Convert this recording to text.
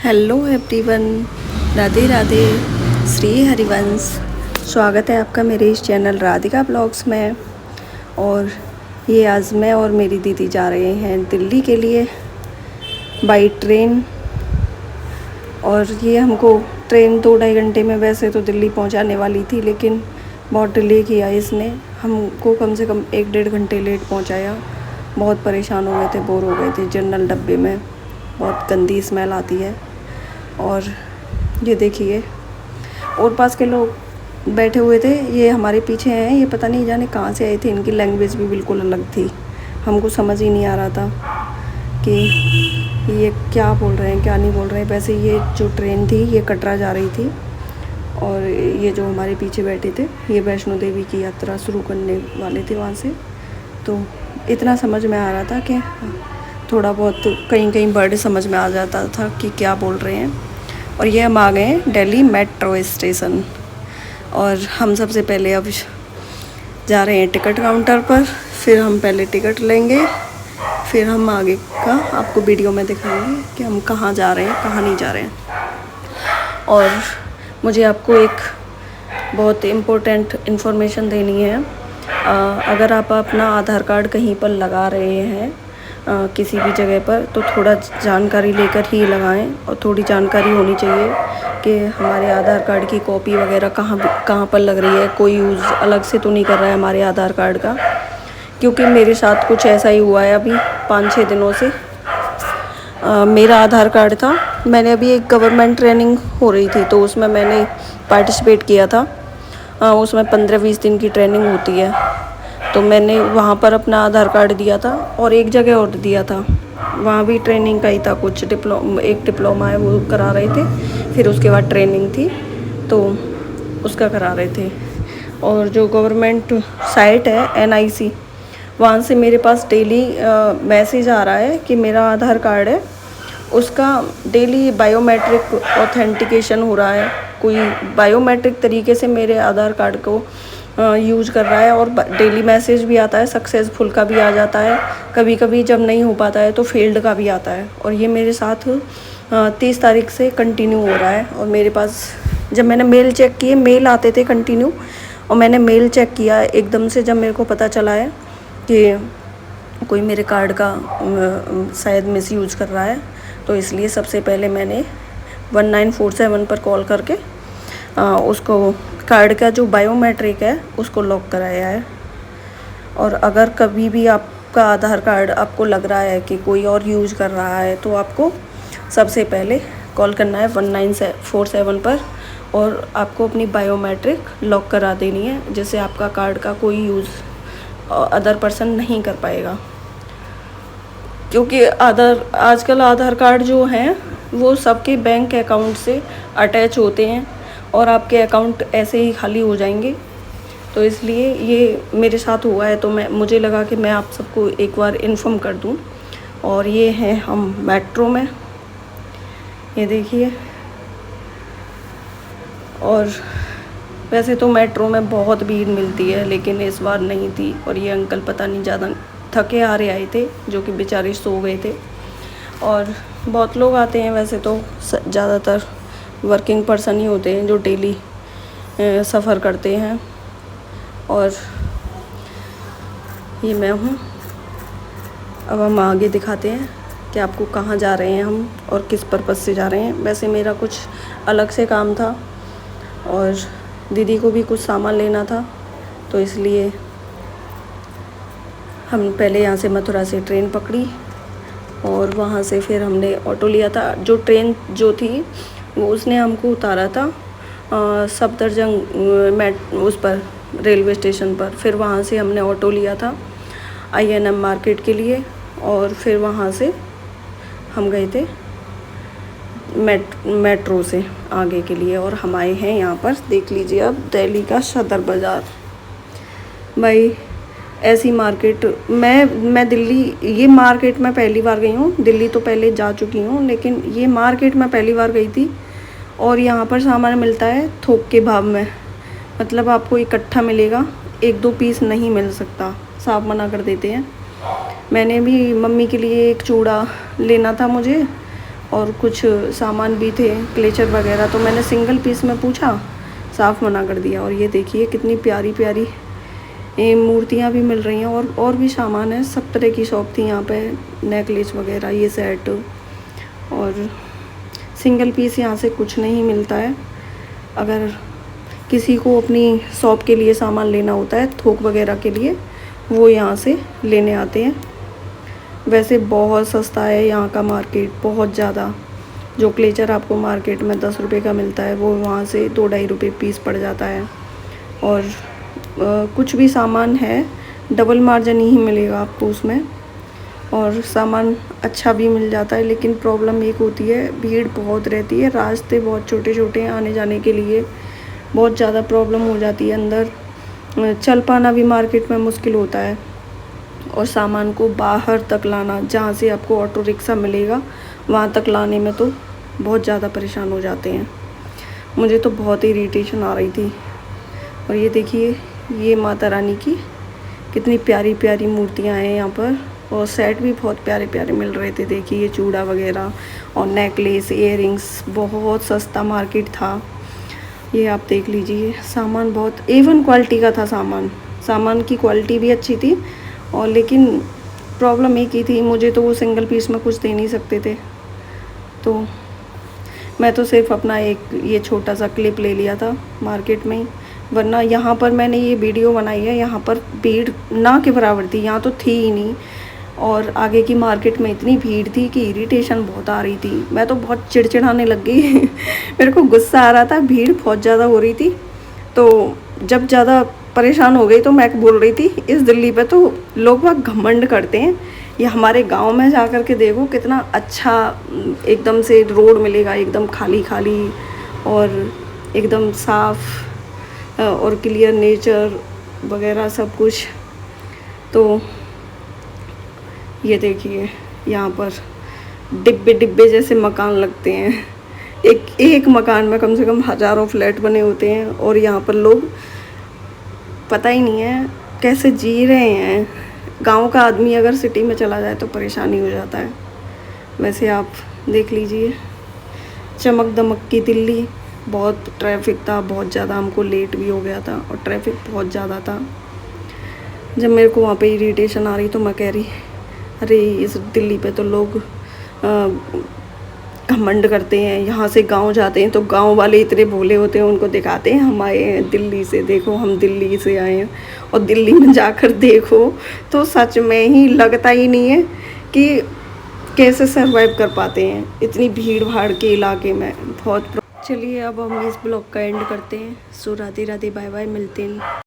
Hello everyone, Radhe Radhe, Shri Harivansh. स्वागत है आपका मेरे इस चैनल राधिका ब्लॉग्स में। और ये आज मैं और मेरी दीदी जा रहे हैं दिल्ली के लिए बाई ट्रेन। और ये हमको ट्रेन 2-2.5 घंटे में वैसे तो दिल्ली पहुंचाने वाली थी, लेकिन बहुत डिले किया इसने। हमको कम से कम 1-1.5 घंटे लेट पहुंचाया। बहुत परेशान हो गए थे, बोर हो गए थे जनरल डब्बे में। बहुत गंदी स्मेल आती है। और ये देखिए, और पास के लोग बैठे हुए थे, ये हमारे पीछे हैं। ये पता नहीं जाने कहाँ से आए थे, इनकी लैंग्वेज भी बिल्कुल अलग थी। हमको समझ ही नहीं आ रहा था कि ये क्या बोल रहे हैं क्या नहीं बोल रहे हैं। वैसे ये जो ट्रेन थी ये कटरा जा रही थी, और ये जो हमारे पीछे बैठे थे ये वैष्णो देवी की यात्रा शुरू करने वाले थे वहाँ से। तो इतना समझ में आ रहा था कि थोड़ा बहुत कहीं कहीं वर्ड समझ में आ जाता था कि क्या बोल रहे हैं। और ये हम आ गए दिल्ली मेट्रो स्टेशन। और हम सबसे पहले अब जा रहे हैं टिकट काउंटर पर। फिर हम पहले टिकट लेंगे, फिर हम आगे का आपको वीडियो में दिखाएंगे कि हम कहाँ जा रहे हैं कहाँ नहीं जा रहे हैं। और मुझे आपको एक बहुत इम्पोर्टेंट इन्फॉर्मेशन देनी है। अगर आप अपना आधार कार्ड कहीं पर लगा रहे हैं किसी भी जगह पर, तो थोड़ा जानकारी लेकर ही लगाएं। और थोड़ी जानकारी होनी चाहिए कि हमारे आधार कार्ड की कॉपी वगैरह कहाँ पर लग रही है। कोई यूज़ अलग से तो नहीं कर रहा है हमारे आधार कार्ड का, क्योंकि मेरे साथ कुछ ऐसा ही हुआ है अभी 5-6 दिनों से। मेरा आधार कार्ड था, मैंने अभी एक गवर्नमेंट ट्रेनिंग हो रही थी तो उसमें मैंने पार्टिसिपेट किया था। उसमें 15-20 दिन की ट्रेनिंग होती है, तो मैंने वहाँ पर अपना आधार कार्ड दिया था। और एक जगह और दिया था, वहाँ भी ट्रेनिंग का ही था कुछ। एक डिप्लोमा है वो करा रहे थे, फिर उसके बाद ट्रेनिंग थी तो उसका करा रहे थे। और जो गवर्नमेंट साइट है NIC, वहाँ से मेरे पास डेली मैसेज आ रहा है कि मेरा आधार कार्ड है, उसका डेली बायोमेट्रिक ऑथेंटिकेशन हो रहा है। कोई बायोमेट्रिक तरीके से मेरे आधार कार्ड को यूज कर रहा है। और डेली मैसेज भी आता है, सक्सेसफुल का भी आ जाता है। कभी कभी जब नहीं हो पाता है तो फेल्ड का भी आता है। और ये मेरे साथ 30 तारीख से कंटिन्यू हो रहा है। और मेरे पास जब मैंने मेल चेक किए, मेल आते थे कंटिन्यू, और मैंने मेल चेक किया एकदम से जब मेरे को पता चला है कि कोई मेरे कार्ड का शायद मिसयूज कर रहा है, तो इसलिए सबसे पहले मैंने 1947 पर कॉल करके उसको कार्ड का जो बायोमेट्रिक है उसको लॉक कराया है। और अगर कभी भी आपका आधार कार्ड आपको लग रहा है कि कोई और यूज कर रहा है, तो आपको सबसे पहले कॉल करना है 1947 पर, और आपको अपनी बायोमेट्रिक लॉक करा देनी है, जिससे आपका कार्ड का कोई यूज़ अदर पर्सन नहीं कर पाएगा। क्योंकि आजकल आधार कार्ड जो हैं वो सबके बैंक अकाउंट से अटैच होते हैं, और आपके अकाउंट ऐसे ही खाली हो जाएंगे। तो इसलिए ये मेरे साथ हुआ है, तो मुझे लगा कि मैं आप सबको एक बार इन्फॉर्म कर दूं। और ये हैं हम मेट्रो में, ये देखिए। और वैसे तो मेट्रो में बहुत भीड़ मिलती है, लेकिन इस बार नहीं थी। और ये अंकल पता नहीं ज़्यादा थके हारे आए थे, जो कि बेचारे सो गए थे। और बहुत लोग आते हैं, वैसे तो ज़्यादातर वर्किंग पर्सन ही होते हैं जो डेली सफ़र करते हैं। और ये मैं हूँ। अब हम आगे दिखाते हैं कि आपको कहाँ जा रहे हैं हम और किस पर्पज़ से जा रहे हैं। वैसे मेरा कुछ अलग से काम था, और दीदी को भी कुछ सामान लेना था, तो इसलिए हम पहले यहाँ से मथुरा से ट्रेन पकड़ी, और वहाँ से फिर हमने ऑटो लिया था। जो ट्रेन जो थी वो उसने हमको उतारा था सफदरजंग उस पर रेलवे स्टेशन पर। फिर वहाँ से हमने ऑटो लिया था INM मार्केट के लिए, और फिर वहाँ से हम गए थे मेट्रो से आगे के लिए। और हम आए हैं यहाँ पर, देख लीजिए अब, दिल्ली का सदर बाज़ार। भाई ऐसी मार्केट मैं दिल्ली, ये मार्केट में पहली बार गई हूँ। दिल्ली तो पहले जा चुकी हूँ, लेकिन ये मार्केट में पहली बार गई थी। और यहाँ पर सामान मिलता है थोक के भाव में, मतलब आपको इकट्ठा मिलेगा, 1-2 पीस नहीं मिल सकता, साफ मना कर देते हैं। मैंने भी मम्मी के लिए एक चूड़ा लेना था मुझे, और कुछ सामान भी थे, क्लेचर वगैरह, तो मैंने सिंगल पीस में पूछा, साफ मना कर दिया। और ये देखिए कितनी प्यारी प्यारी मूर्तियाँ भी मिल रही हैं, और भी सामान है। सब तरह की शॉप थी यहाँ पे, नेकलेस वगैरह, ये सेट। और सिंगल पीस यहाँ से कुछ नहीं मिलता है। अगर किसी को अपनी शॉप के लिए सामान लेना होता है, थोक वगैरह के लिए, वो यहाँ से लेने आते हैं। वैसे बहुत सस्ता है यहाँ का मार्केट, बहुत ज़्यादा। जो क्लेचर आपको मार्केट में 10 रुपये का मिलता है, वो वहाँ से 2-2.5 रुपये पीस पड़ जाता है। और कुछ भी सामान है, डबल मार्जिन ही मिलेगा आपको उसमें, और सामान अच्छा भी मिल जाता है। लेकिन प्रॉब्लम एक होती है, भीड़ बहुत रहती है, रास्ते बहुत छोटे छोटे हैं, आने जाने के लिए बहुत ज़्यादा प्रॉब्लम हो जाती है। अंदर चल पाना भी मार्केट में मुश्किल होता है, और सामान को बाहर तक लाना, जहाँ से आपको ऑटो रिक्शा मिलेगा वहाँ तक लाने में तो बहुत ज़्यादा परेशान हो जाते हैं। मुझे तो बहुत इरिटेशन आ रही थी। और ये देखिए, ये माता रानी की कितनी प्यारी प्यारी मूर्तियाँ हैं यहाँ पर, और सेट भी बहुत प्यारे प्यारे मिल रहे थे। देखिए ये चूड़ा वगैरह और नेकलेस, इयररिंग्स, बहुत सस्ता मार्केट था। ये आप देख लीजिए, सामान बहुत A1 क्वालिटी का था। सामान की क्वालिटी भी अच्छी थी, और लेकिन प्रॉब्लम एक ही थी, मुझे तो वो सिंगल पीस में कुछ दे नहीं सकते थे, तो मैं तो सिर्फ अपना एक ये छोटा सा क्लिप ले लिया था मार्केट में ही। वरना यहाँ पर मैंने ये वीडियो बनाई है, यहाँ पर भीड़ ना के बराबर थी, यहाँ तो थी ही नहीं। और आगे की मार्केट में इतनी भीड़ थी कि इरिटेशन बहुत आ रही थी। मैं तो बहुत चिड़चिड़ाने लग गई मेरे को गुस्सा आ रहा था, भीड़ बहुत ज़्यादा हो रही थी। तो जब ज़्यादा परेशान हो गई तो मैं बोल रही थी, इस दिल्ली पे तो लोग बहुत घमंड करते हैं, ये हमारे गांव में जा कर के देखो कितना अच्छा एकदम से रोड मिलेगा, एकदम खाली खाली और एकदम साफ और क्लियर नेचर वगैरह सब कुछ। तो ये देखिए यहाँ पर डिब्बे डिब्बे जैसे मकान लगते हैं, एक मकान में कम से कम हज़ारों फ्लैट बने होते हैं, और यहाँ पर लोग पता ही नहीं है कैसे जी रहे हैं। गांव का आदमी अगर सिटी में चला जाए तो परेशानी हो जाता है। वैसे आप देख लीजिए, चमक दमक की दिल्ली, बहुत ट्रैफिक था, बहुत ज़्यादा, हमको लेट भी हो गया था और ट्रैफिक बहुत ज़्यादा था। जब मेरे को वहाँ पे इरिटेशन आ रही तो मैं कह रही, अरे इस दिल्ली पे तो लोग घमंड करते हैं, यहाँ से गांव जाते हैं तो गांव वाले इतने भोले होते हैं, उनको दिखाते हैं हम आए हैं दिल्ली से, देखो हम दिल्ली से आए हैं। और दिल्ली में जाकर देखो तो सच में ही लगता ही नहीं है कि कैसे सरवाइव कर पाते हैं इतनी भीड़ भाड़ के इलाके में। बहुत चलिए अब हम इस ब्लॉग का एंड करते हैं। सो राधे राधे, बाय बाय, मिलते हैं।